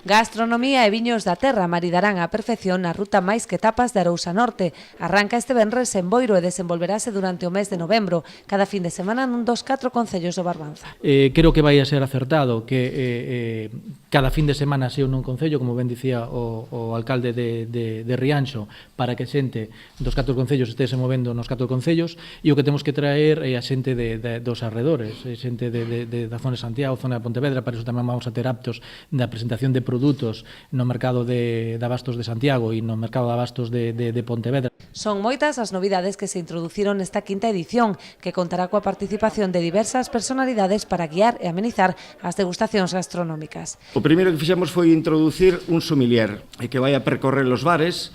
Gastronomía e viños da terra maridarán á perfección na ruta máis que tapas de Arousa Norte. Arranca este venres en Boiro e desenvolverase durante o mes de novembro, cada fin de semana nun dos 4 concellos do Barbanza. Creo que vai a ser acertado que cada fin de semana sea nun concello, como ben dicía o alcalde de Rianxo, para que xente dos 4 concellos estese movendo nos 4 concellos, e o que temos que traer é a xente dos arredores, xente da zona de Santiago, zona de Pontevedra. Para iso tamén vamos a ter aptos da presentación de produtos no mercado de abastos de Santiago e no mercado de abastos de Pontevedra. Son moitas as novidades que se introduciron nesta quinta edición, que contará coa participación de diversas personalidades para guiar e amenizar as degustacións gastronómicas. O primeiro que fixemos foi introducir un sommelier que vai a percorrer os bares,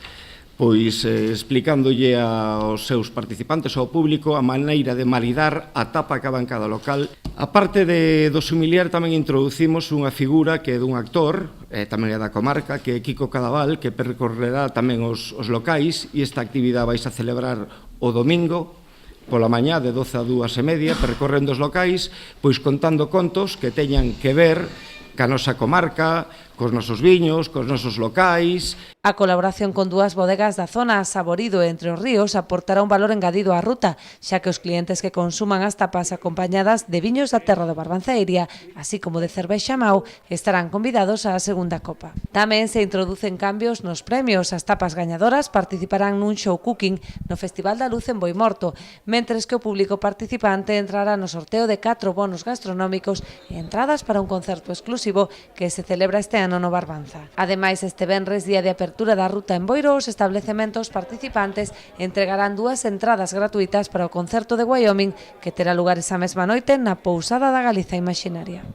pois explicándolle aos seus participantes, ao público, a maneira de maridar a tapa que va en cada local. A parte do sommelier tamén introducimos unha figura que é dun actor, tamén é da comarca, que é Kiko Cadaval, que percorrerá tamén os locais, e esta actividade vais a celebrar o domingo, pola mañá de 12 a 2:30, percorrendo os locais, pois contando contos que teñan que ver ca nosa comarca, cos nosos viños, cos nosos locais. A colaboración con dúas bodegas da zona, Saborido e Entre os Ríos, aportará un valor engadido á ruta, xa que os clientes que consuman as tapas acompañadas de viños da terra do Barbanceiria, así como de cervexa Mau, estarán convidados á segunda copa. Tamén se introducen cambios nos premios. As tapas gañadoras participarán nun show cooking no Festival da Luz en Boimorto, mentres que o público participante entrará no sorteo de 4 bonos gastronómicos e entradas para un concerto exclusivo que se celebra este ano no Barbanza. Ademais, este venres, día de apertura da ruta en Boiro, os establecementos participantes entregarán 2 entradas gratuitas para o concerto de Wyoming, que terá lugar esa mesma noite na Pousada da Galiza Imaxinaria.